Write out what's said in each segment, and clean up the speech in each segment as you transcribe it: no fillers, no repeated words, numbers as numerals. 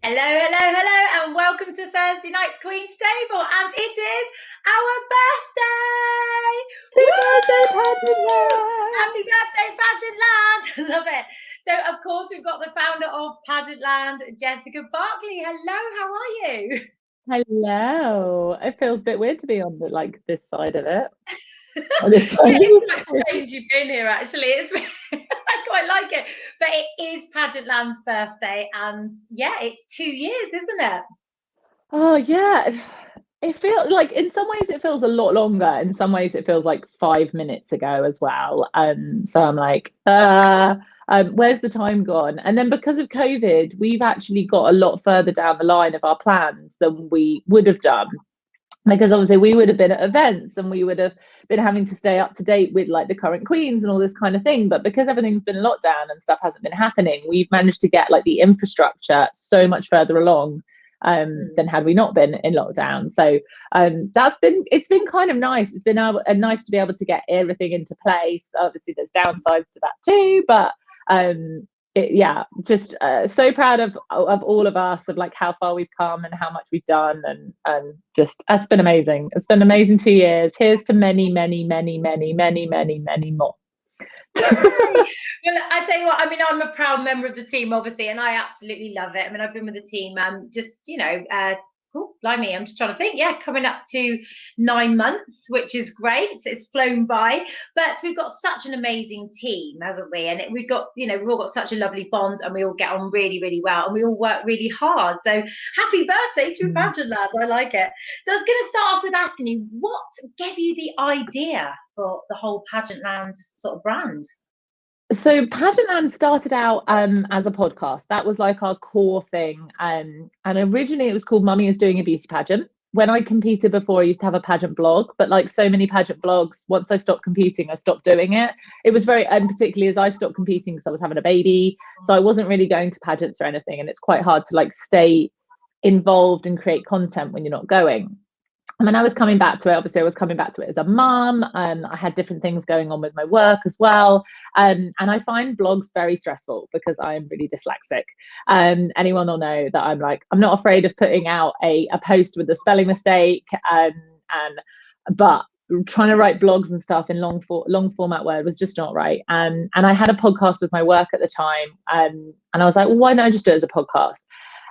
Hello, hello, hello, and welcome to Thursday night's Queen's Table. And it is our birthday! Happy birthday, Pageant Woo! Land! Happy birthday, Pageant Land! Love it. So, of course, we've got the founder of Pageant Land, Jessica Barclay. Hello, how are you? Hello. It feels a bit weird to be on this side of it. On this side Yeah, of it's the quite strange you've been here, actually. I quite like it. But it is Pageant Land's birthday, and yeah, it's 2 years, isn't it? Oh yeah. It feels like in some ways it feels a lot longer. In some ways it feels like 5 minutes ago as well. So I'm like, where's the time gone? And then because of COVID, we've actually got a lot further down the line of our plans than we would have done. Because obviously we would have been at events and we would have been having to stay up to date with like the current queens and all this kind of thing. But because everything's been locked down and stuff hasn't been happening, we've managed to get like the infrastructure so much further along than had we not been in lockdown. So it's been kind of nice. It's been nice to be able to get everything into place. Obviously there's downsides to that too, but just so proud of all of us, of like how far we've come and how much we've done, and just it's been amazing. It's been an amazing 2 years. Here's to many, many, many, many, many, many, many more. Well, I tell you what, I mean, I'm a proud member of the team, obviously, and I absolutely love it. I mean, I've been with the team blimey, I'm just trying to think. Yeah, coming up to 9 months, which is great. It's flown by, but we've got such an amazing team, haven't we? And we've got, we've all got such a lovely bond, and we all get on really, really well, and we all work really hard. So happy birthday to Pageant Land. I like it. So I was going to start off with asking you, what gave you the idea for the whole Pageant Land sort of brand? So Pageant Land started out as a podcast. That was like our core thing. And originally it was called Mummy is Doing a Beauty Pageant. When I competed before, I used to have a pageant blog, but like so many pageant blogs, once I stopped competing, I stopped doing it. It was very, and particularly as I stopped competing because I was having a baby. So I wasn't really going to pageants or anything. And it's quite hard to like stay involved and create content when you're not going. And when I was coming back to it, obviously I was coming back to it as a mum, and I had different things going on with my work as well. And I find blogs very stressful because I'm really dyslexic. Anyone will know that I'm not afraid of putting out a post with a spelling mistake, but trying to write blogs and stuff in long format word was just not right. And I had a podcast with my work at the time, and I was like, well, why don't I just do it as a podcast?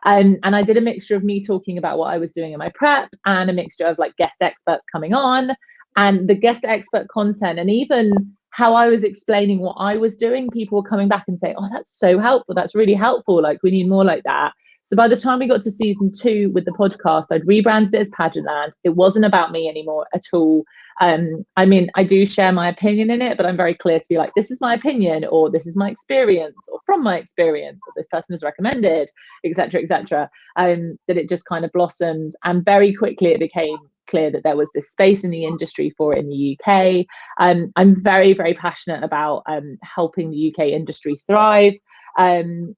And I did a mixture of me talking about what I was doing in my prep and a mixture of like guest experts coming on, and the guest expert content, and even how I was explaining what I was doing. People were coming back and saying, oh, that's so helpful. That's really helpful. Like, we need more like that. So by the time we got to season 2 with the podcast, I'd rebranded it as Pageant Land. It wasn't about me anymore at all. I mean, I do share my opinion in it, but I'm very clear to be like, this is my opinion, or this is my experience, or from my experience, or this person has recommended, etc., etc. That it just kind of blossomed, and very quickly it became clear that there was this space in the industry for it in the UK. I'm very, very passionate about helping the UK industry thrive. And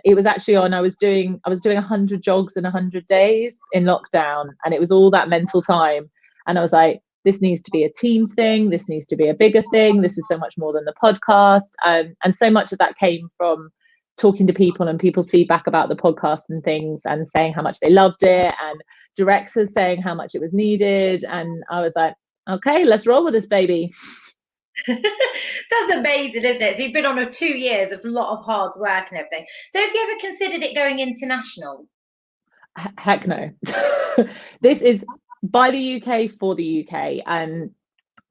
it was actually I was doing 100 jogs in 100 days in lockdown, and it was all that mental time. And I was like, this needs to be a team thing. This needs to be a bigger thing. This is so much more than the podcast. And so much of that came from talking to people and people's feedback about the podcast and things, and saying how much they loved it, and directors saying how much it was needed. And I was like, okay, let's roll with this baby. That's amazing, isn't it? So you've been on a 2 years of a lot of hard work and everything. So have you ever considered it going international? Heck no. This is by the UK for the UK, and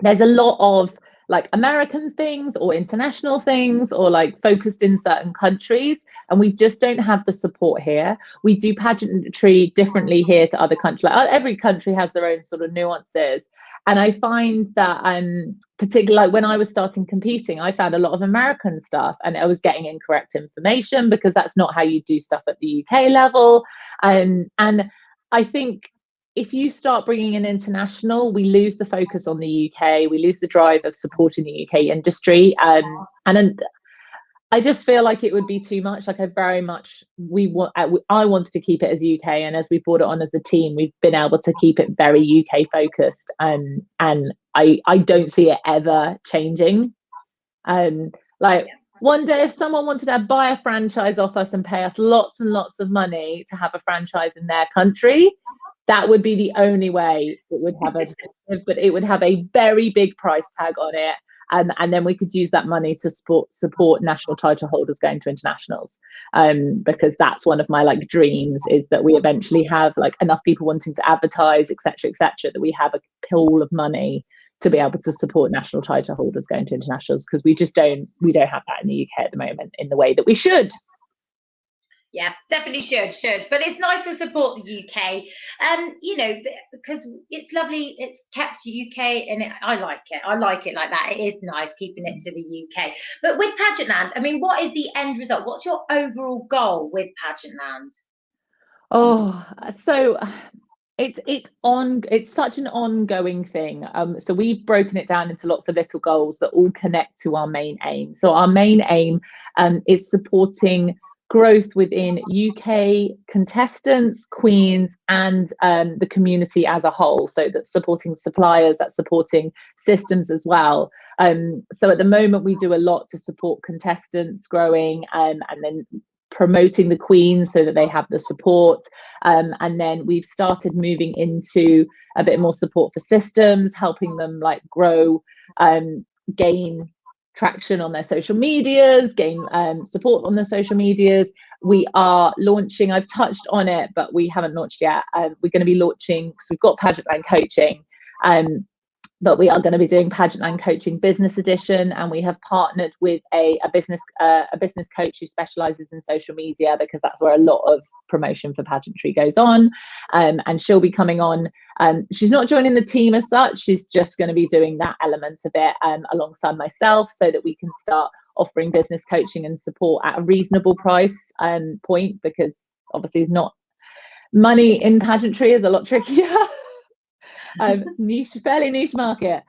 there's a lot of like American things or international things, or like focused in certain countries, and we just don't have the support here. We do pageantry differently here to other countries. Like, every country has their own sort of nuances. And I find that particularly like when I was starting competing, I found a lot of American stuff, and I was getting incorrect information because that's not how you do stuff at the UK level. And I think if you start bringing in international, we lose the focus on the UK. We lose the drive of supporting the UK industry. And I just feel like it would be too much. Like, I wanted to keep it as UK, and as we brought it on as a team, we've been able to keep it very UK focused. And I don't see it ever changing. Like, one day if someone wanted to buy a franchise off us and pay us lots and lots of money to have a franchise in their country, that would be the only way it would have a, but it would have a very big price tag on it. And then we could use that money to support national title holders going to internationals, because that's one of my like dreams, is that we eventually have like enough people wanting to advertise, etc., that we have a pool of money to be able to support national title holders going to internationals, because we don't have that in the UK at the moment in the way that we should. Yeah, definitely should. But it's nice to support the UK, you know, because it's lovely. It's kept UK, and I like it. I like it like that. It is nice keeping it to the UK. But with Pageant Land, I mean, what is the end result? What's your overall goal with Pageant Land? Oh, so it's such an ongoing thing. So we've broken it down into lots of little goals that all connect to our main aim. So our main aim is supporting growth within UK contestants, queens, and the community as a whole. So that's supporting suppliers, that's supporting systems as well. So at the moment we do a lot to support contestants growing, and then promoting the queens so that they have the support, and then we've started moving into a bit more support for systems, helping them like grow, gain traction on their social medias, gain support on their social medias. We are launching, I've touched on it, but we haven't launched yet. We're going to be launching, because we've got Pageant Land Coaching, but we are going to be doing Pageant Land Coaching Business Edition, and we have partnered with a business coach who specialises in social media, because that's where a lot of promotion for pageantry goes on. And she'll be coming on. She's not joining the team as such. She's just going to be doing that element of it alongside myself, so that we can start offering business coaching and support at a reasonable price point, because obviously not money in pageantry is a lot trickier. Fairly niche market.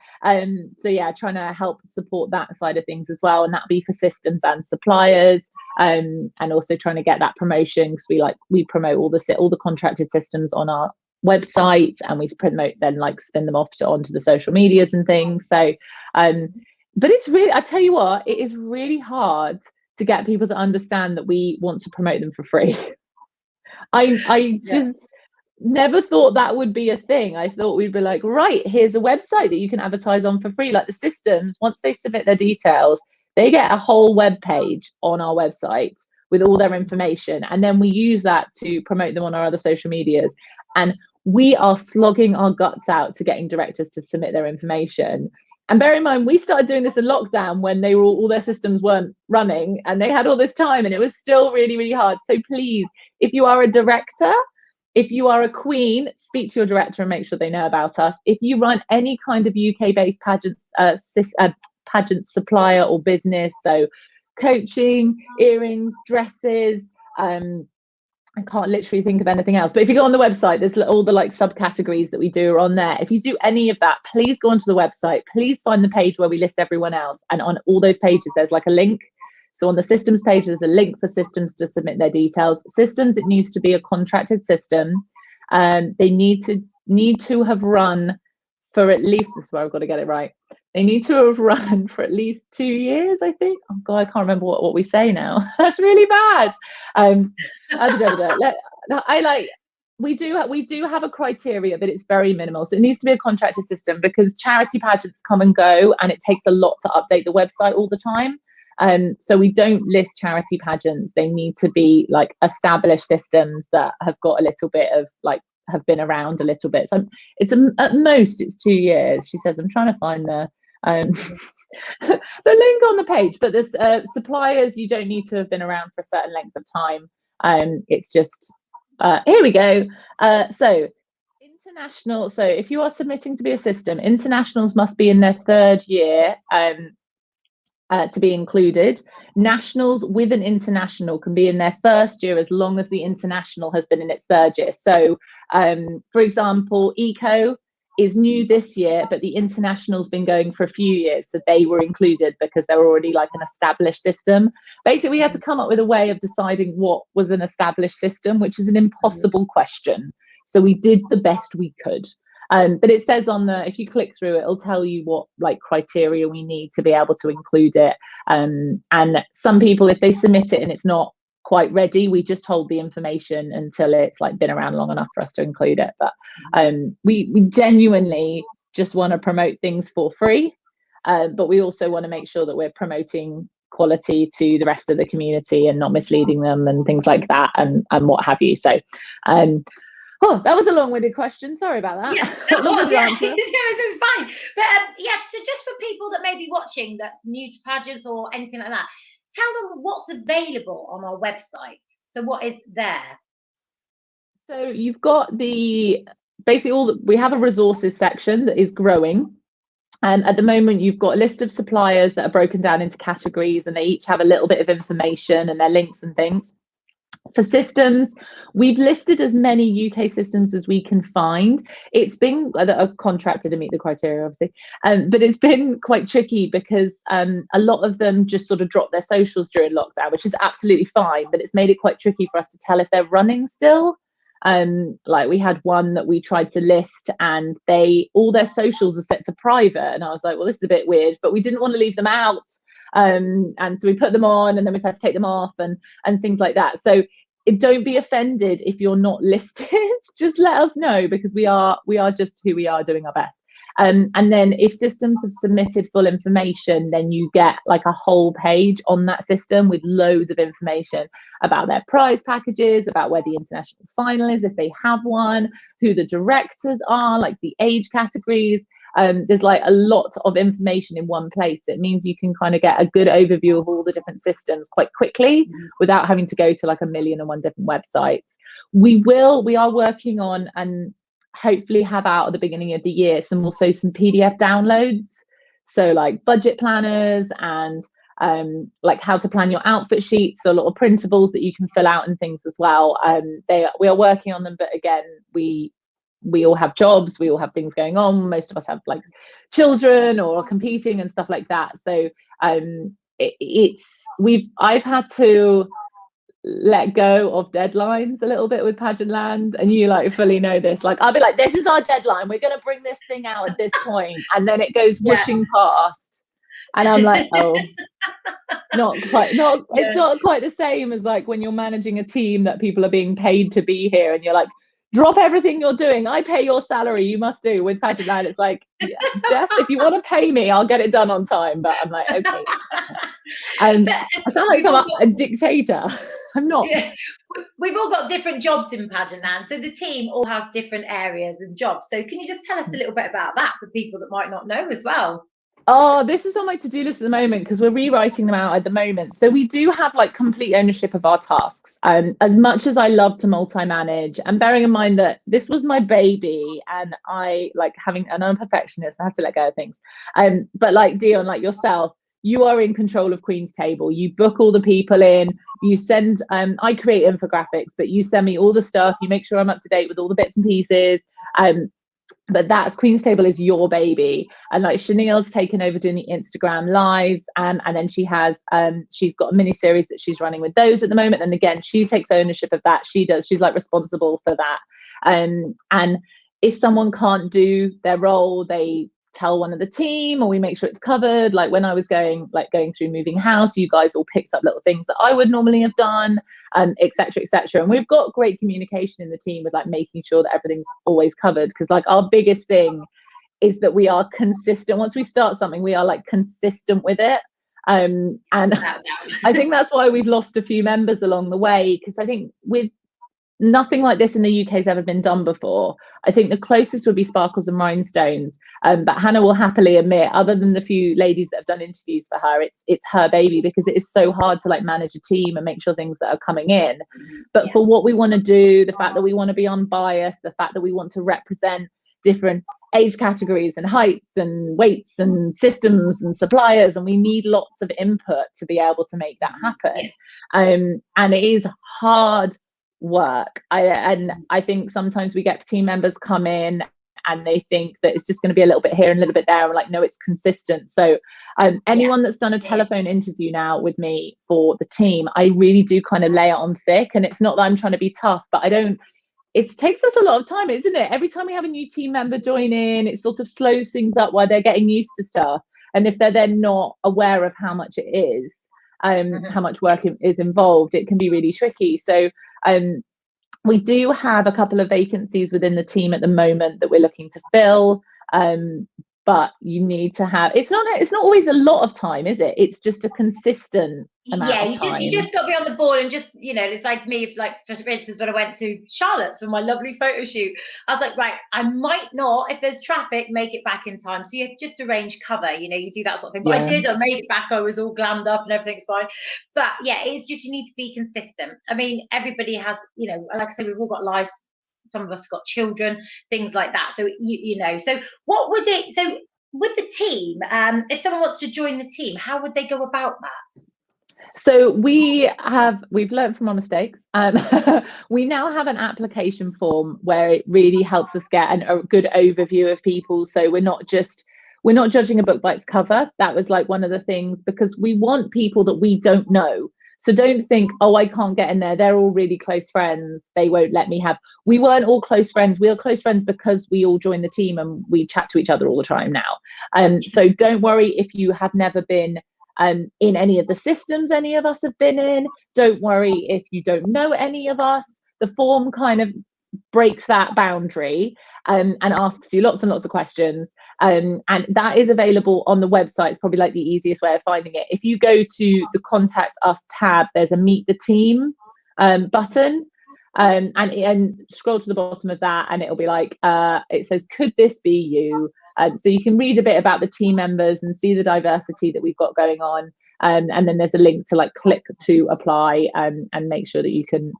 So yeah, trying to help support that side of things as well, and that be for systems and suppliers, and also trying to get that promotion, because we promote all the contracted systems on our website, and we promote then like spin them off onto the social medias and things. So but it's really, I tell you what, it is really hard to get people to understand that we want to promote them for free. I just never thought that would be a thing. I thought we'd be like, right, here's a website that you can advertise on for free. Like the systems, once they submit their details, they get a whole web page on our website with all their information, and then we use that to promote them on our other social medias. And we are slogging our guts out to getting directors to submit their information. And bear in mind, we started doing this in lockdown when they were all their systems weren't running, and they had all this time, and it was still really, really hard. So please, if you are a director, if you are a queen, speak to your director and make sure they know about us. If you run any kind of UK-based pageant supplier or business, so coaching, earrings, dresses, I can't literally think of anything else, but if you go on the website, there's all the like subcategories that we do are on there. If you do any of that, please go onto the website, please find the page where we list everyone else, and on all those pages there's like a link. So on the systems page, there's a link for systems to submit their details. Systems, it needs to be a contracted system. They need to have run for at least, this is where I've got to get it right. They need to have run for at least 2 years, I think. Oh God, I can't remember what we say now. That's really bad. We do have a criteria, but it's very minimal. So it needs to be a contracted system, because charity pageants come and go, and it takes a lot to update the website all the time. So we don't list charity pageants. They need to be like established systems that have got a little bit of like, have been around a little bit. So it's at most it's 2 years. She says, I'm trying to find the the link on the page, but there's suppliers, you don't need to have been around for a certain length of time. It's just here we go. So international, so if you are submitting to be a system, internationals must be in their 3rd year to be included. Nationals with an international can be in their 1st year as long as the international has been in its 3rd year. So for example, Eco is new this year, but the international's been going for a few years, so they were included because they were already like an established system. Basically, we had to come up with a way of deciding what was an established system, which is an impossible question. So we did the best we could. But it says on if you click through, it'll tell you what like criteria we need to be able to include it. And some people, if they submit it and it's not quite ready, we just hold the information until it's like been around long enough for us to include it. But we genuinely just want to promote things for free, but we also want to make sure that we're promoting quality to the rest of the community and not misleading them and things like that, and what have you. So oh, that was a long-winded question, sorry about that. Yeah, it was fine. But yeah, so just for people that may be watching that's new to pageants or anything like that, tell them what's available on our website. So what is there? So you've got basically we have a resources section that is growing. And at the moment, you've got a list of suppliers that are broken down into categories, and they each have a little bit of information and their links and things. For systems, we've listed as many UK systems as we can find. It's been a contractor to meet the criteria, obviously, but it's been quite tricky because a lot of them just sort of drop their socials during lockdown, which is absolutely fine, but it's made it quite tricky for us to tell if they're running still. Like we had one that we tried to list and all their socials are set to private, and I was like, well, this is a bit weird, but we didn't want to leave them out, and so we put them on and then we had to take them off and things like that. So don't be offended if you're not listed. Just let us know, because we are just who we are, doing our best. And then if systems have submitted full information, then you get like a whole page on that system with loads of information about their prize packages, about where the international final is, if they have one, who the directors are, like the age categories. There's like a lot of information in one place. It means you can kind of get a good overview of all the different systems quite quickly without having to go to like 1,000,001 different websites. We are working on, and hopefully have out at the beginning of the year, some PDF downloads, so like budget planners and like how to plan your outfit sheets, so a lot of printables that you can fill out and things as well. We are working on them, but again, we all have jobs, we all have things going on, most of us have like children or are competing and stuff like that. So I've had to let go of deadlines a little bit with Pageant Land, and you like fully know this. Like I'll be like, this is our deadline, we're going to bring this thing out at this point, and then it goes whooshing past, and I'm like, oh, it's not quite the same as like when you're managing a team that people are being paid to be here, and you're like, drop everything you're doing, I pay your salary, you must do. With Pageant Land, it's like, yeah, Jess, if you want to pay me, I'll get it done on time. But I'm like, okay. And I sound like a dictator. I'm not. Yeah. We've all got different jobs in Pageant Land, so the team all has different areas and jobs. So can you just tell us a little bit about that for people that might not know as well? Oh, this is on my to-do list at the moment because we're rewriting them out at the moment. So we do have like complete ownership of our tasks. As much as I love to multi-manage, and bearing in mind that this was my baby, and I'm a perfectionist, I have to let go of things. But like Dion, like yourself, you are in control of Queen's Table. You book all the people in, you send, I create infographics, but you send me all the stuff, you make sure I'm up to date with all the bits and pieces. But that's Queen's Table is your baby. And like Chanel's taken over doing the Instagram lives, and then she's got a mini series that she's running with those at the moment. And again, she takes ownership of that. She's like responsible for that. And if someone can't do their role, they tell one of the team, or we make sure it's covered. Like when I was going through moving house, you guys all picked up little things that I would normally have done, etc., etc. And we've got great communication in the team with like making sure that everything's always covered, because like our biggest thing is that we are consistent. Once we start something, we are like consistent with it. And I think that's why we've lost a few members along the way, because I think with nothing like this in the UK has ever been done before. I think the closest would be Sparkles and Rhinestones, but Hannah will happily admit, other than the few ladies that have done interviews for her, it's her baby, because it is so hard to like manage a team and make sure things that are coming in. But for what we want to do, the fact that we want to be unbiased, the fact that we want to represent different age categories and heights and weights and systems and suppliers, and we need lots of input to be able to make that happen. And it is hard work. I think sometimes we get team members come in and they think that it's just going to be a little bit here and a little bit there. We're like, no, it's consistent. So anyone that's done a telephone interview now with me for the team, I really do kind of lay it on thick. And it's not that I'm trying to be tough, but it takes us a lot of time, isn't it? Every time we have a new team member join in, it sort of slows things up while they're getting used to stuff. And if they're then not aware of how much it is, how much work is involved, it can be really tricky. So we do have a couple of vacancies within the team at the moment that we're looking to fill. But you need to have, it's not always a lot of time, is it? It's just a consistent amount of time. You just got to be on the ball, and just, you know, it's like me, like for instance, when I went to Charlotte's for my lovely photo shoot, I was like, right, I might not, if there's traffic, make it back in time. So you have just arrange cover, you know, you do that sort of thing. But I made it back, I was all glammed up and everything's fine. But yeah, it's just, you need to be consistent. I mean, everybody has, you know, like I said, we've all got lives. Some of us have got children, things like that. So you know, so what would it, so with the team, if someone wants to join the team, how would they go about that? So we've learned from our mistakes. We now have an application form where it really helps us get a good overview of people. So we're not judging a book by its cover. That was like one of the things, because we want people that we don't know. So don't think, oh, I can't get in there, they're all really close friends, they won't let me have. We weren't all close friends. We are close friends because we all joined the team and we chat to each other all the time now. So don't worry if you have never been in any of the systems any of us have been in. Don't worry if you don't know any of us. The form kind of breaks that boundary and asks you lots and lots of questions, and that is available on the website. It's probably like the easiest way of finding it. If you go to the Contact Us tab, there's a Meet the Team button, and scroll to the bottom of that, and it'll be like it says, could this be you? So you can read a bit about the team members and see the diversity that we've got going on, and then there's a link to like click to apply, and make sure that you can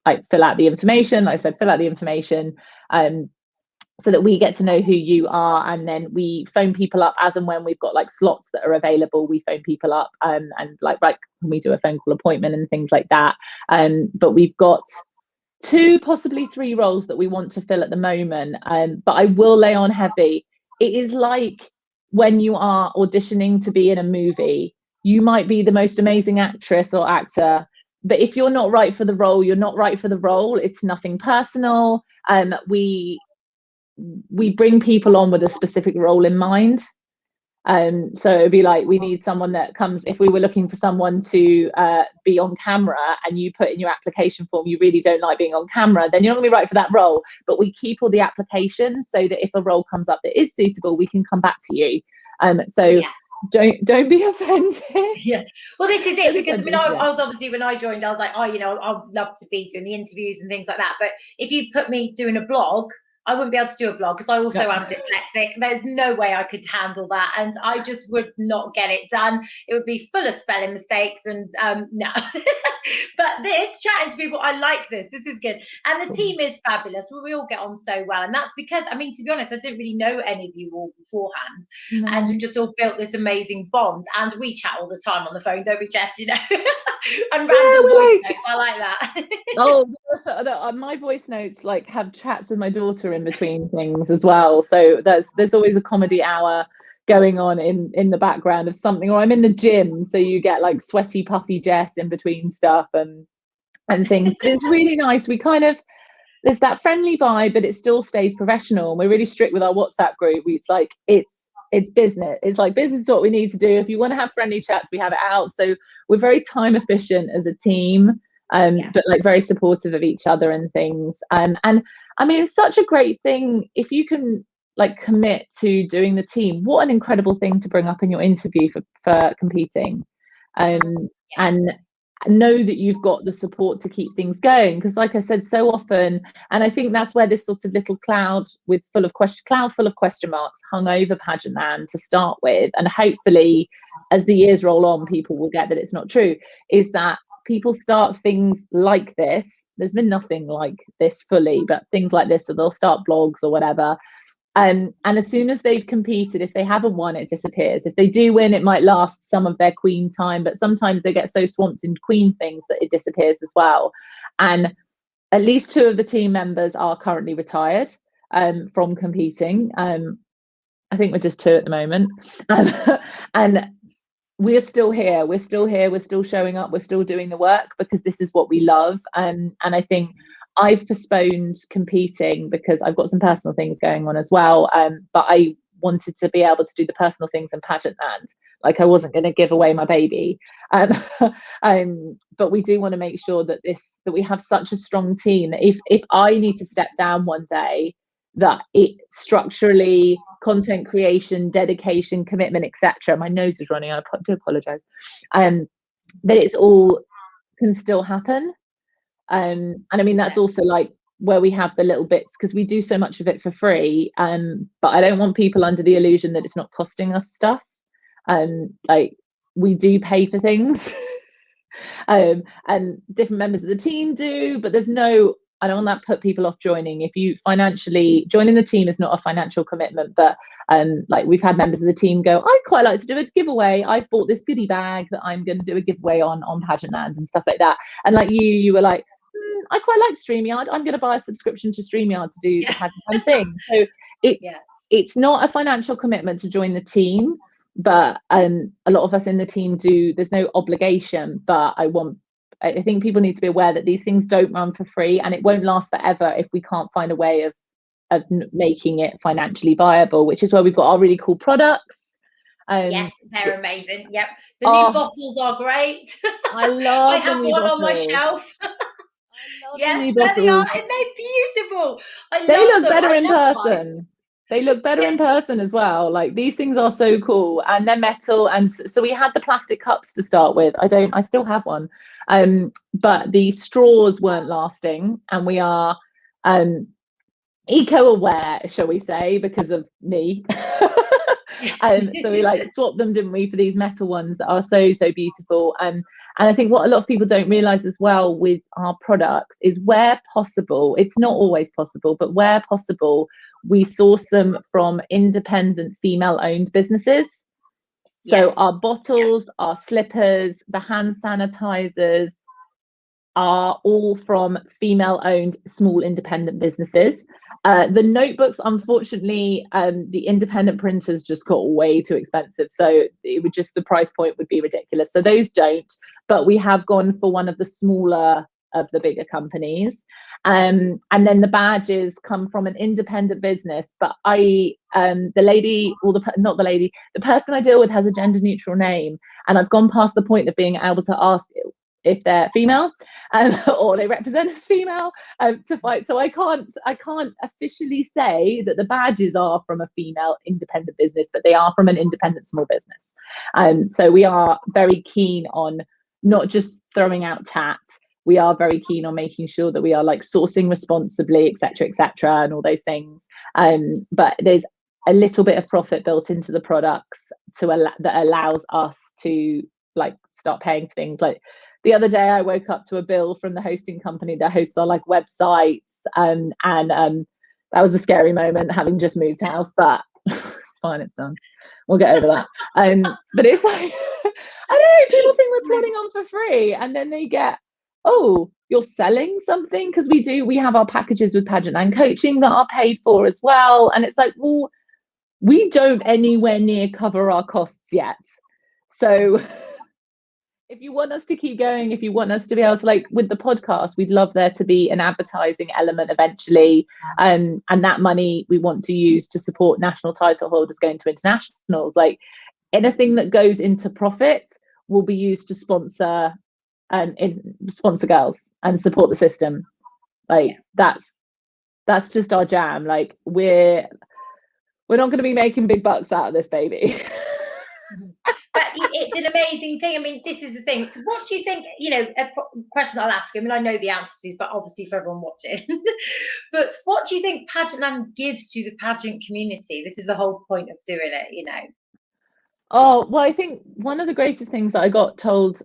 like fill out the information. Like I said, fill out the information so that we get to know who you are, and then we phone people up as and when we've got like slots that are available. We phone people up and like, right, can we do a phone call appointment and things like that. But we've got 2, possibly 3 roles that we want to fill at the moment. But I will lay on heavy. It is like when you are auditioning to be in a movie, you might be the most amazing actress or actor, but if you're not right for the role, you're not right for the role. It's nothing personal. We bring people on with a specific role in mind. So it'd be like, we need someone that comes, if we were looking for someone to be on camera, and you put in your application form you really don't like being on camera, then you're not gonna be right for that role. But we keep all the applications so that if a role comes up that is suitable, we can come back to you. Don't be offended. Yeah. Well, this is it, because I mean, I was obviously, when I joined, I was like, oh, you know, I'd love to be doing the interviews and things like that. But if you put me doing a blog, I wouldn't be able to do a blog, because I also am dyslexic. There's no way I could handle that, and I just would not get it done. It would be full of spelling mistakes, and no. But this, chatting to people, I like this. This is good, and the team is fabulous. We all get on so well, and that's because, I mean, to be honest, I didn't really know any of you all beforehand, and we've just all built this amazing bond. And we chat all the time on the phone, don't we, Jess? You know, and random voice notes. I like that. Oh, my voice notes like have chats with my daughter in between things as well. So there's always a comedy hour going on in the background of something, or I'm in the gym, so you get like sweaty puffy Jess in between stuff and things. But it's really nice. We kind of, there's that friendly vibe, but it still stays professional. We're really strict with our WhatsApp group. It's like it's business. It's like, business is what we need to do. If you want to have friendly chats, we have it out. So we're very time efficient as a team, but like very supportive of each other and things. And I mean, it's such a great thing if you can like commit to doing the team. What an incredible thing to bring up in your interview for competing, and know that you've got the support to keep things going. Because like I said, so often, and I think that's where this sort of little cloud full of question marks hung over Pageant Land to start with, and hopefully as the years roll on, people will get that it's not true, is that people start things like this. There's been nothing like this fully, but things like this, so they'll start blogs or whatever. And as soon as they've competed, if they haven't won, it disappears. If they do win, it might last some of their queen time, but sometimes they get so swamped in queen things that it disappears as well. And at least 2 of the team members are currently retired from competing. I think we're just 2 at the moment. And we're still here. We're still showing up. We're still doing the work because this is what we love. And I think I've postponed competing because I've got some personal things going on as well. But I wanted to be able to do the personal things in Pageant Land. Like I wasn't going to give away my baby. But we do want to make sure that we have such a strong team that if I need to step down one day, that it structurally, content creation, dedication, commitment, etc. My nose is running. I do apologize. That it's all can still happen. And I mean that's also like where we have the little bits, because we do so much of it for free. But I don't want people under the illusion that it's not costing us stuff. Like we do pay for things. And different members of the team do, but there's no, I don't want that put people off joining. If you financially joining the team is not a financial commitment, but like we've had members of the team go, I'd quite like to do a giveaway. I've bought this goodie bag that I'm going to do a giveaway on Pageant Land and stuff like that. And like you were like, I quite like StreamYard. I'm going to buy a subscription to StreamYard to do the Pageant Land thing. So it's not a financial commitment to join the team, but a lot of us in the team do. There's no obligation, but I think people need to be aware that these things don't run for free, and it won't last forever if we can't find a way of making it financially viable, which is where we've got our really cool products. Yes, they're amazing. Yep. The new bottles are great. I love I have the new one bottles on my shelf. Yes, there they are, and they're beautiful. They look better in person. They look better in person as well. Like these things are so cool, and they're metal. And so we had the plastic cups to start with. I still have one. But the straws weren't lasting, and we are eco-aware, shall we say, because of me. So we like swapped them, didn't we, for these metal ones that are so beautiful. And I think what a lot of people don't realize as well with our products is where possible, it's not always possible, but where possible, we source them from independent female-owned businesses. So our bottles, our slippers, the hand sanitizers are all from female-owned small independent businesses. The notebooks, unfortunately, the independent printers just got way too expensive. So it would just, the price point would be ridiculous. So those don't, but we have gone for one of the smaller of the bigger companies. And then the badges come from an independent business, but the person I deal with has a gender neutral name, and I've gone past the point of being able to ask if they're female or they represent as female to fight. So I can't officially say that the badges are from a female independent business, but they are from an independent small business. So we are very keen on not just throwing out tat. We are very keen on making sure that we are like sourcing responsibly, etc., and all those things. But there's a little bit of profit built into the products that allows us to like start paying for things. Like the other day, I woke up to a bill from the hosting company that hosts our like websites, and that was a scary moment, having just moved house. But it's fine, it's done. We'll get over that. But it's like I don't know. People think we're plodding on for free, and then they get, oh, you're selling something, because we have our packages with Pageant Land coaching that are paid for as well, and it's like, well, we don't anywhere near cover our costs yet. So if you want us to keep going, if you want us to be able to, like with the podcast, we'd love there to be an advertising element eventually, and that money we want to use to support national title holders going to internationals. Like anything that goes into profit will be used to sponsor girls and support the system. Like that's just our jam. Like we're not going to be making big bucks out of this baby. But it's an amazing thing. I mean, this is the thing. So what do you think, a question I'll ask, I mean, I know the answers, but obviously for everyone watching, but what do you think Pageant Land gives to the pageant community? This is the whole point of doing it, Oh, well, I think one of the greatest things that I got told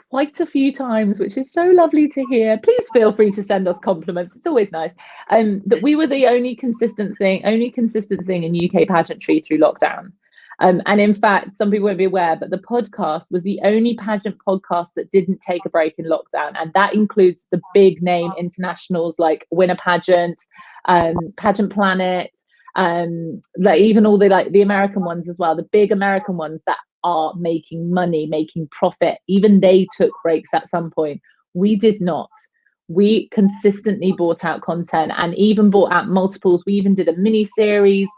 quite a few times, which is so lovely to hear, please feel free to send us compliments, it's always nice, that we were the only consistent thing in UK pageantry through lockdown. And in fact, some people won't be aware, but the podcast was the only pageant podcast that didn't take a break in lockdown. And that includes the big name internationals like Winner Pageant, Pageant Planet, like even all the American ones as well, the big American ones that are making money, making profit. Even they took breaks at some point. We did not. we consistently brought out content, and even brought out multiples. We even did a mini series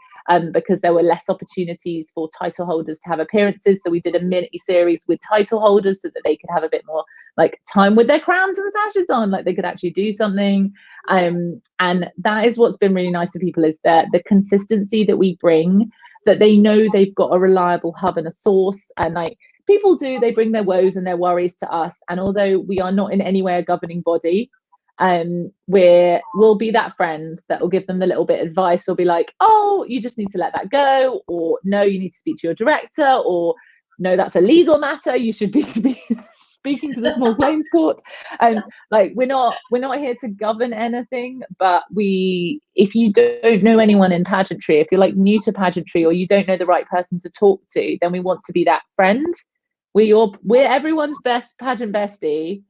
because there were less opportunities for title holders to have appearances. So we did a mini series with title holders so that they could have a bit more like time with their crowns and sashes on, like they could actually do something. And that is what's been really nice for people, is that the consistency that we bring, that they know they've got a reliable hub and a source. And like people do, they bring their woes and their worries to us. And although we are not in any way a governing body, we'll be that friend that will give them the little bit of advice. We'll be like, oh, you just need to let that go, or no, you need to speak to your director, or no, that's a legal matter, you should be speaking to the small claims court. Like we're not here to govern anything, but if you don't know anyone in pageantry, if you're like new to pageantry, or you don't know the right person to talk to, then we want to be that friend. We're everyone's best pageant bestie.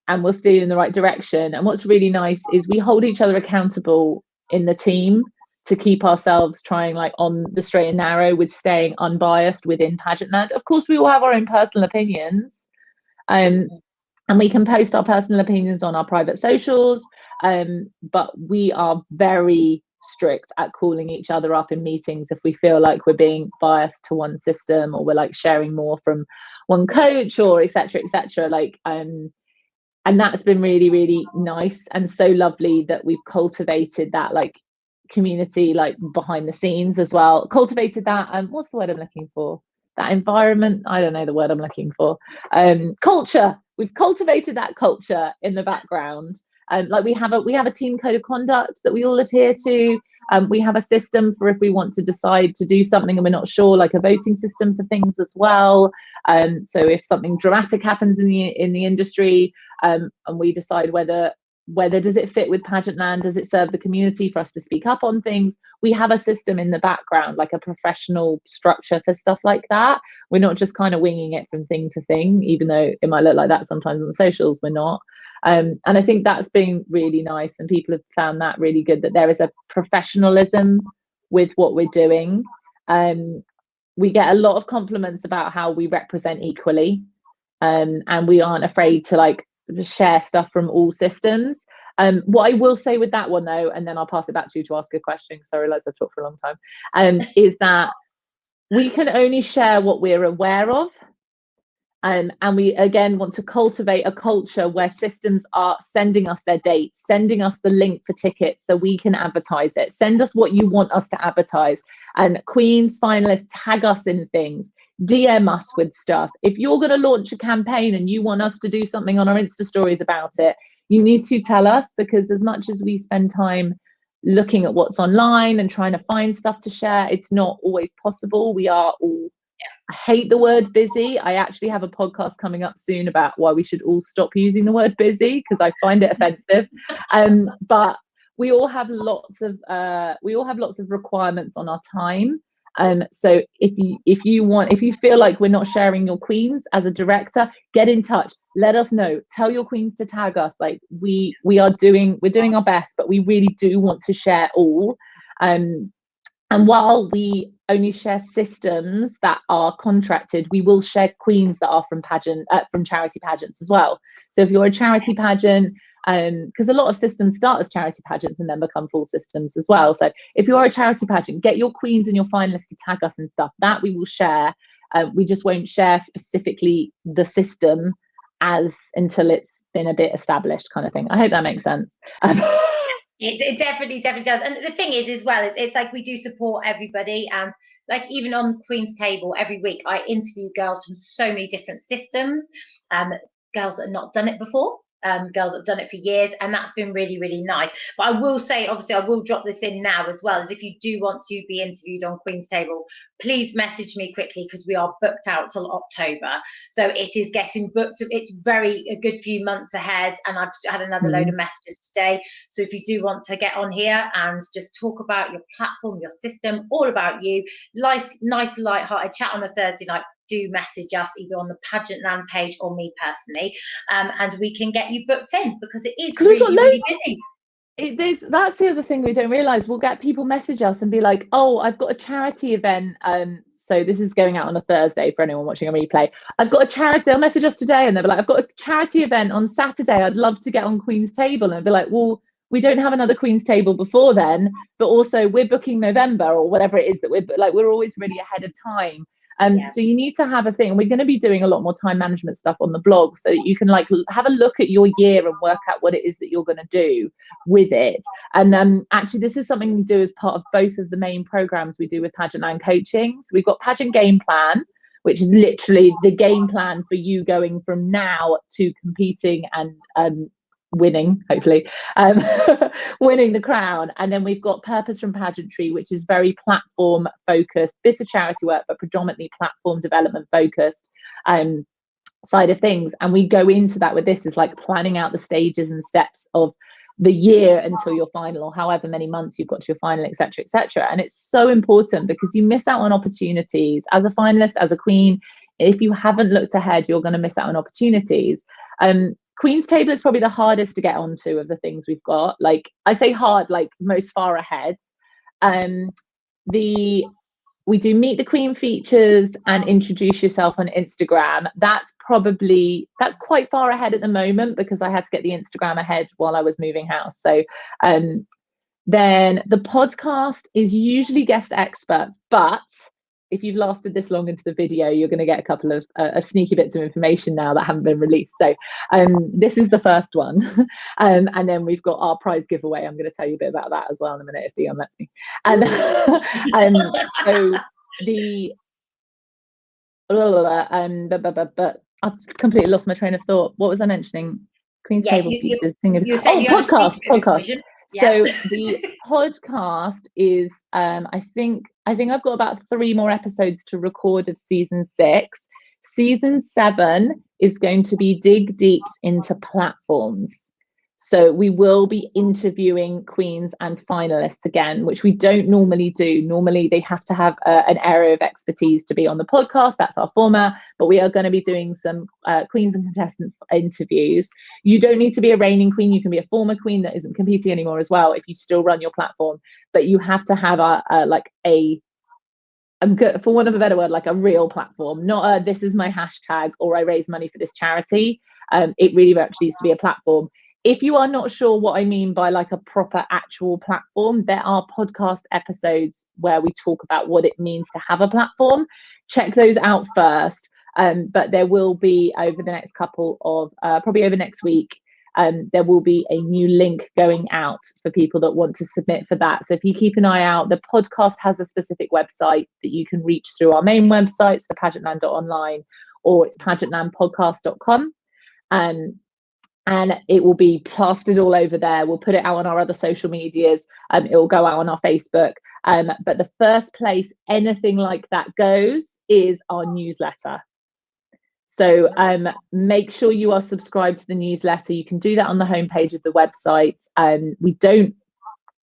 And we'll steer you in the right direction. And what's really nice is we hold each other accountable in the team to keep ourselves trying like on the straight and narrow with staying unbiased within Pageant Land. Of course, we all have our own personal opinions, and we can post our personal opinions on our private socials, but we are very strict at calling each other up in meetings if we feel like we're being biased to one system, or we're like sharing more from one coach, or etc. Like and that's been really, really nice and so lovely that we've cultivated that like community, like behind the scenes as well. Cultivated that, what's the word I'm looking for? That environment, I don't know the word I'm looking for. Culture. We've cultivated that culture in the background. Like we have a team code of conduct that we all adhere to. We have a system for if we want to decide to do something and we're not sure, like a voting system for things as well. So if something dramatic happens in the industry, and we decide whether does it fit with Pageant Land, does it serve the community for us to speak up on things, we have a system in the background, like a professional structure for stuff like that. We're not just kind of winging it from thing to thing, even though it might look like that sometimes on the socials. We're not. And I think that's been really nice, and people have found that really good, that there is a professionalism with what we're doing. We get a lot of compliments about how we represent equally, and we aren't afraid to like share stuff from all systems. What I will say with that one though, and then I'll pass it back to you to ask a question because I realise I've talked for a long time, is that we can only share what we're aware of. And we again want to cultivate a culture where systems are sending us their dates, sending us the link for tickets so we can advertise it. Send us what you want us to advertise. And Queen's finalists, tag us in things, DM us with stuff. If you're going to launch a campaign and you want us to do something on our Insta stories about it, you need to tell us, because as much as we spend time looking at what's online and trying to find stuff to share, it's not always possible. We are all, I hate the word busy. I actually have a podcast coming up soon about why we should all stop using the word busy, because I find it offensive. But we all have lots of requirements on our time. So if you feel like we're not sharing your queens as a director, get in touch. Let us know. Tell your queens to tag us. Like we're doing our best, but we really do want to share all. And while we only share systems that are contracted, we will share queens that are from charity pageants as well. So if you're a charity pageant, because a lot of systems start as charity pageants and then become full systems as well. So if you're a charity pageant, get your queens and your finalists to tag us and stuff. That we will share. We just won't share specifically the system until it's been a bit established, kind of thing. I hope that makes sense. It definitely does. And the thing is as well, it's like we do support everybody, and like even on Queen's Table every week I interview girls from so many different systems, girls that have not done it before, girls that have done it for years, and that's been really, really nice. But I will say, obviously I will drop this in now as well, as if you do want to be interviewed on Queen's Table, please message me quickly, because we are booked out till October. So it is getting booked. It's a good few months ahead, and I've had another load of messages today. So if you do want to get on here and just talk about your platform, your system, all about you, nice light-hearted chat on a Thursday night, do message us either on the Pageant Land page or me personally, and we can get you booked in, because it is really, really busy. That's the other thing we don't realize. We'll get people message us and be like, oh, I've got a charity event. So this is going out on a Thursday for anyone watching a replay. I've got a charity, they'll message us today and they'll be like, I've got a charity event on Saturday. I'd love to get on Queen's Table. And be like, well, we don't have another Queen's Table before then, but also we're booking November or whatever it is that we're always really ahead of time. So you need to have a thing. We're going to be doing a lot more time management stuff on the blog so that you can like have a look at your year and work out what it is that you're going to do with it. And actually, this is something we do as part of both of the main programs we do with Pageant Land Coaching. So we've got Pageant Game Plan, which is literally the game plan for you going from now to competing and winning, hopefully, winning the crown. And then we've got Purpose from Pageantry, which is very platform focused, bit of charity work, but predominantly platform development focused side of things. And we go into that with this is like planning out the stages and steps of the year until your final, or however many months you've got to your final, etc., etc. And it's so important because you miss out on opportunities as a finalist, as a queen. If you haven't looked ahead, you're going to miss out on opportunities. Queen's Table is probably the hardest to get onto of the things we've got. Like I say hard, like most far ahead. We do Meet the Queen features and Introduce Yourself on Instagram. That's quite far ahead at the moment because I had to get the Instagram ahead while I was moving house. So then the podcast is usually guest experts, but if you've lasted this long into the video, you're going to get a couple of sneaky bits of information now that haven't been released. So this is the first one. And then we've got our prize giveaway. I'm going to tell you a bit about that as well in a minute if Dion lets me. And so but I've completely lost my train of thought. What was I mentioning? Queen's Table features. Podcast. So the podcast is I think I've got about 3 more episodes to record of season 6. Season 7 is going to be dig deeps into platforms. So we will be interviewing queens and finalists again, which we don't normally do. Normally they have to have an area of expertise to be on the podcast. That's our format. But we are going to be doing some queens and contestants interviews. You don't need to be a reigning queen. You can be a former queen that isn't competing anymore as well if you still run your platform. But you have to have for want of a better word, like a real platform, not this is my hashtag or I raise money for this charity. It really actually needs to be a platform. If you are not sure what I mean by like a proper actual platform, there are podcast episodes where we talk about what it means to have a platform. Check those out first. But there will be over the next couple of, probably over next week, there will be a new link going out for people that want to submit for that. So if you keep an eye out, the podcast has a specific website that you can reach through our main websites, the pageantland.online, or it's pageantlandpodcast.com. And it will be plastered all over there. We'll put it out on our other social medias. It will go out on our Facebook. But the first place anything like that goes is our newsletter. So make sure you are subscribed to the newsletter. You can do that on the homepage of the website. We don't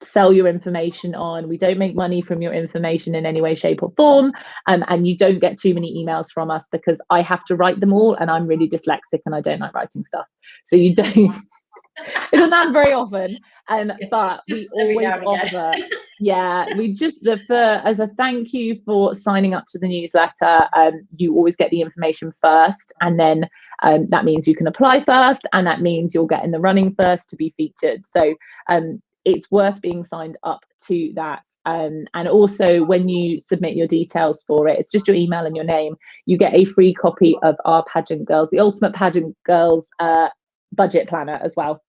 sell your information on. We don't make money from your information in any way, shape or form. And you don't get too many emails from us because I have to write them all and I'm really dyslexic and I don't like writing stuff. So you don't, it doesn't happen very often. But we always offer, we just, as a thank you for signing up to the newsletter, you always get the information first. And then that means you can apply first. And that means you'll get in the running first to be featured. So it's worth being signed up to that. And also when you submit your details for it, it's just your email and your name. You get a free copy of our Pageant Girls, the Ultimate Pageant Girls budget planner as well.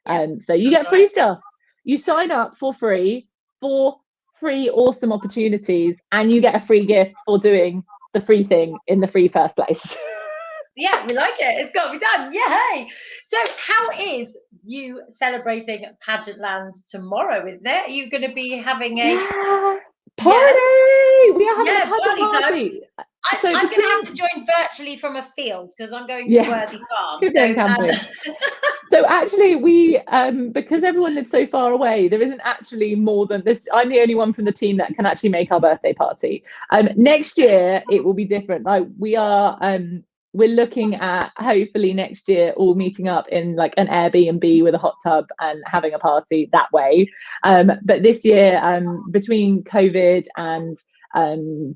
So you get free stuff. You sign up for free awesome opportunities, and you get a free gift for doing the free thing in the free first place. Yeah, we like it. It's got to be done. Yay! So how is you celebrating Pageant Land tomorrow, isn't it? Are you going to be having a party? We are having a pageant party. I'm going to have to join virtually from a field because I'm going to Worthy Farm. So actually we, because everyone lives so far away, there isn't actually more than this. I'm the only one from the team that can actually make our birthday party. Next year it will be different. Like we are, we're looking at hopefully next year all meeting up in like an Airbnb with a hot tub and having a party that way. But this year, between COVID and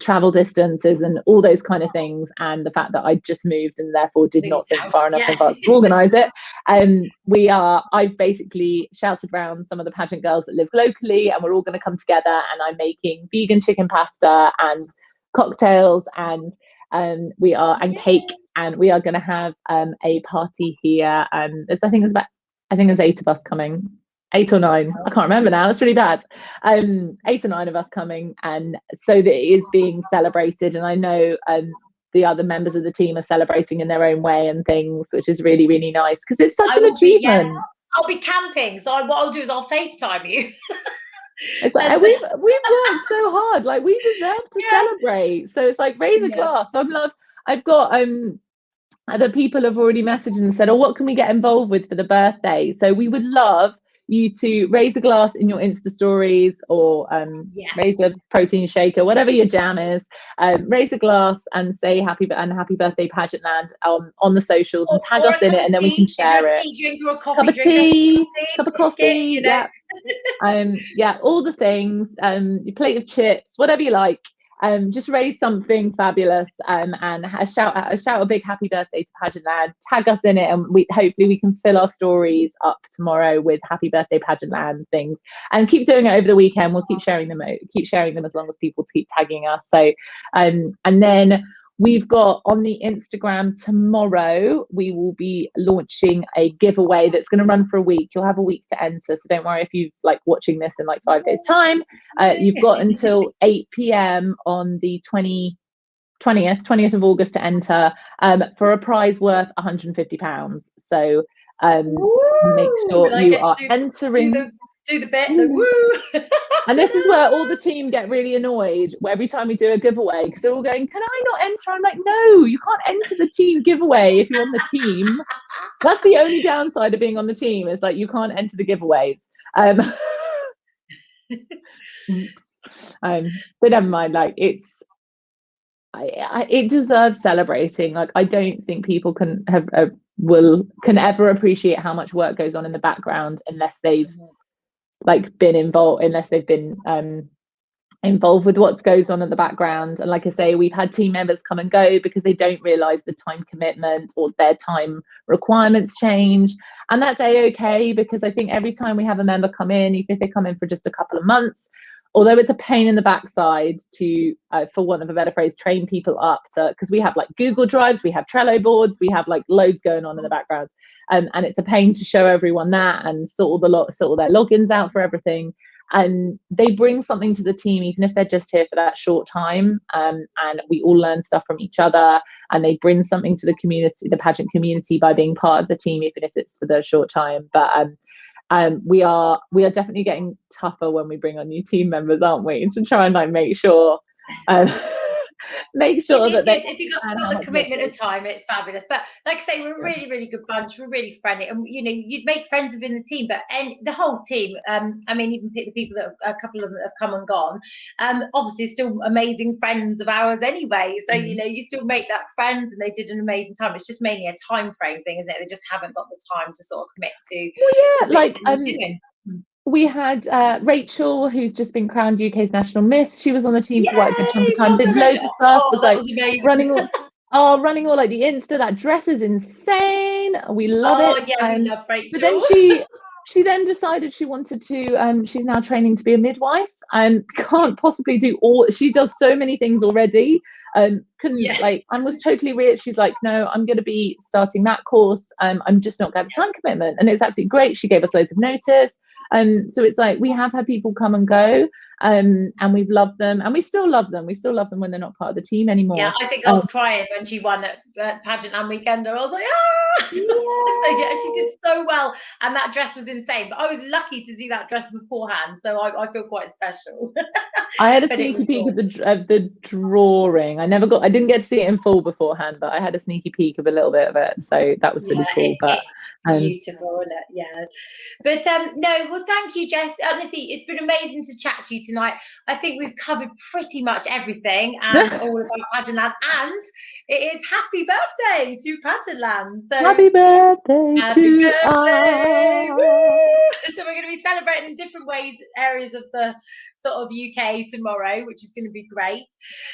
travel distances and all those kind of things, and the fact that I just moved and therefore did not think far enough in advance to organise it, I've basically shouted around some of the pageant girls that live locally, and we're all going to come together, and I'm making vegan chicken pasta and cocktails and cake, and we are going to have a party here. I think there's 8 of us coming. 8 or 9, I can't remember now, it's really bad. 8 or 9 of us coming, and so that it is being celebrated, and I know the other members of the team are celebrating in their own way and things, which is really, really nice, because it's such an achievement. I'll be camping, so what I'll do is I'll FaceTime you. It's like we've worked so hard, like we deserve to celebrate, so it's like raise a glass. I've got other people have already messaged and said, oh, what can we get involved with for the birthday? So we would love you to raise a glass in your Insta stories, or raise a protein shaker, whatever your jam is. Raise a glass and say happy birthday Pageant Land on the socials, and tag us in it, and then we can share it. Tea drinker or coffee cup of drinker, tea, cup of coffee, you know? all the things. Your plate of chips, whatever you like. Just raise something fabulous, and shout a big happy birthday to Pageant Land. Tag us in it, and hopefully we can fill our stories up tomorrow with happy birthday Pageant Land things, and keep doing it over the weekend. We'll keep sharing them as long as people keep tagging us. So and then we've got on the Instagram tomorrow, we will be launching a giveaway that's going to run for a week. You'll have a week to enter, so don't worry if you've like watching this in like 5 days time. You've got until 8 p.m. on the 20th of August to enter, for a prize worth £150. So make sure you are entering. Do the bit, the woo. And this is where all the team get really annoyed every time we do a giveaway, because they're all going, can I not enter? I'm like, no, you can't enter the team giveaway if you're on the team. That's the only downside of being on the team, is like you can't enter the giveaways. Oops. But never mind, like it deserves celebrating. Like I don't think people can ever appreciate how much work goes on in the background unless they've been involved with what goes on in the background. And like I say, we've had team members come and go because they don't realize the time commitment or their time requirements change, and that's okay, because I think every time we have a member come in, even if they come in for just a couple of months, although it's a pain in the backside to for want of a better phrase, train people up to, because we have like Google Drives, we have Trello boards, we have like loads going on in the background. And it's a pain to show everyone that and sort all their logins out for everything. And they bring something to the team, even if they're just here for that short time. And we all learn stuff from each other, and they bring something to the community, the pageant community, by being part of the team, even if it's for the short time. But we are definitely getting tougher when we bring on new team members, aren't we? To try and like make sure that if you've got the commitment of time, it's fabulous. But like I say, we're a really, really good bunch. We're really friendly, and you'd make friends within the team. But the whole team, I mean, even the people that a couple of them have come and gone, obviously still amazing friends of ours anyway. So you still make that friends, and they did an amazing time. It's just mainly a time frame thing, isn't it? They just haven't got the time to sort of commit to. We had Rachel, who's just been crowned UK's National Miss. She was on the team for quite a good chunk of time. Did loads of stuff. Was running all like the Insta. That dress is insane. We love it. Yeah, we love Rachel. But then she then decided she wanted to. She's now training to be a midwife, and can't possibly do all. She does so many things already. And was totally weird. She's like, no, I'm going to be starting that course. I'm just not going to have time commitment, and it's absolutely great. She gave us loads of notice. So it's like we have had people come and go, and we've loved them, and we still love them. We still love them when they're not part of the team anymore. Yeah, I think I was crying when she won at Pageant Land Weekend. I was like, ah! Yeah. So she did so well, and that dress was insane. But I was lucky to see that dress beforehand, so I feel quite special. I had a sneaky peek of the drawing. I didn't get to see it in full beforehand, but I had a sneaky peek of a little bit of it, so that was really cool. But beautiful, isn't it? Yeah. But no, well, thank you, Jess. Honestly, it's been amazing to chat to you tonight. I think we've covered pretty much everything and all about Pageant Land, and it is happy birthday to Pageant Land. So happy birthday to birthday! us. So we're going to be celebrating in different ways, areas of the sort of UK tomorrow, which is going to be great.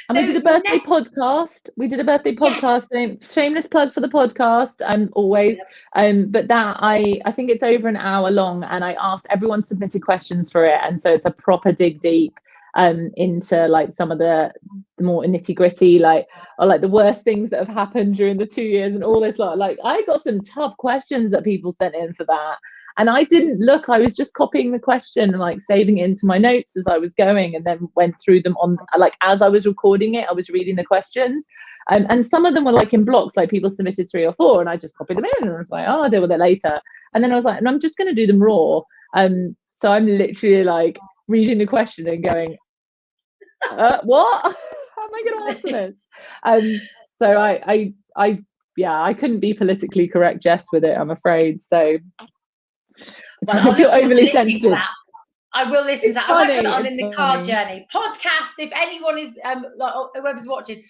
And we did a birthday podcast. We did a birthday podcast. Shameless plug for the podcast. Always. But that I think it's over an hour long, and I asked everyone submitted questions for it, and so it's a proper dig deep into like some of the more nitty gritty, like the worst things that have happened during the 2 years and all this lot. Like I got some tough questions that people sent in for that. And I didn't look, I was just copying the question and like saving it into my notes as I was going, and then went through them on, like, as I was recording it, I was reading the questions. And some of them were like in blocks, like people submitted 3 or 4, and I just copied them in and I was like, oh, I'll deal with it later. And then I was like, and I'm just going to do them raw. So I'm literally like reading the question and going, what? How am I going to answer this? So I couldn't be politically correct, Jess, with it, I'm afraid. So well, I feel overly sensitive. I will listen to that. Funny. I might put it on in the car journey podcast. If anyone is like whoever's watching,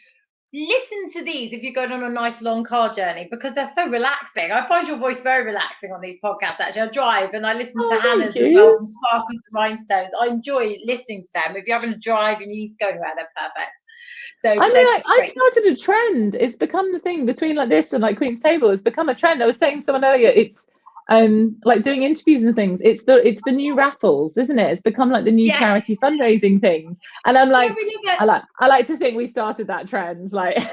listen to these if you're going on a nice long car journey, because they're so relaxing. I find your voice very relaxing on these podcasts. Actually, I drive and I listen to Hannah's as well, from Sparkles and Rhinestones. I enjoy listening to them. If you're having a drive and you need to go anywhere, they're perfect. So I mean, like, I've started a trend. It's become the thing between like this and like Queen's Table. It's become a trend. I was saying to someone earlier, it's like doing interviews and things. It's the new raffles, isn't it? It's become like the new charity fundraising things. And I'm like, I like to think we started that trend. Like, yeah,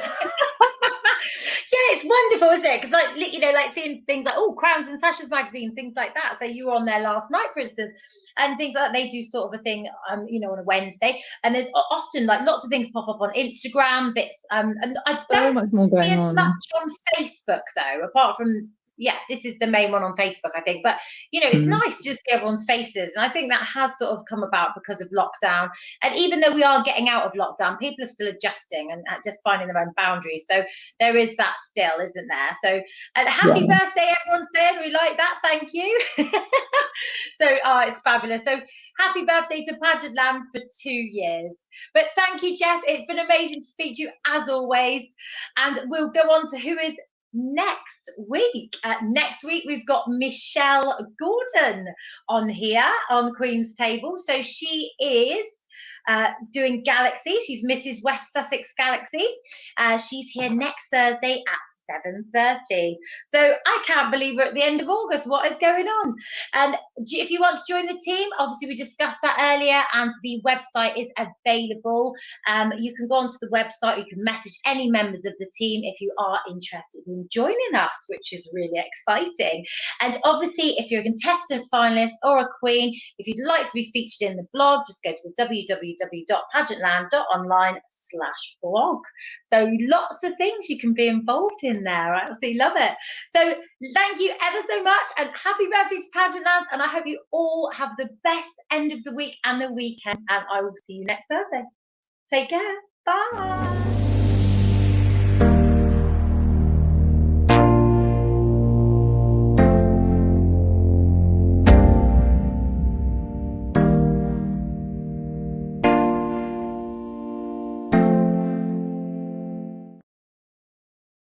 it's wonderful, isn't it? Because like, you know, like seeing things like Crowns and Sashes magazine, things like that. So you were on there last night, for instance, and things like that. They do sort of a thing, you know, on a Wednesday, and there's often like lots of things pop up on Instagram bits, and I don't see as much on Facebook though, apart from. Yeah, this is the main one on Facebook, I think. But, you know, it's nice to just see everyone's faces. And I think that has sort of come about because of lockdown. And even though we are getting out of lockdown, people are still adjusting and just finding their own boundaries. So there is that still, isn't there? So happy birthday, everyone saying. We like that. Thank you. So it's fabulous. So happy birthday to Pageant Land for 2 years. But thank you, Jess. It's been amazing to speak to you as always. And we'll go on to who is next week. Next week we've got Michelle Gordon on here on Queen's Table. So she is doing Galaxy. She's Mrs. West Sussex Galaxy. She's here next Thursday at 7:30. So I can't believe we're at the end of August. What is going on? And if you want to join the team, obviously we discussed that earlier, and the website is available. You can go onto the website. You can message any members of the team if you are interested in joining us, which is really exciting. And obviously, if you're a contestant, finalist, or a queen, if you'd like to be featured in the blog, just go to the www.pageantland.online/blog. So lots of things you can be involved in there. I absolutely love it. So thank you ever so much, and happy birthday to Pageant Land, and I hope you all have the best end of the week and the weekend, and I will see you next Thursday. Take care. Bye.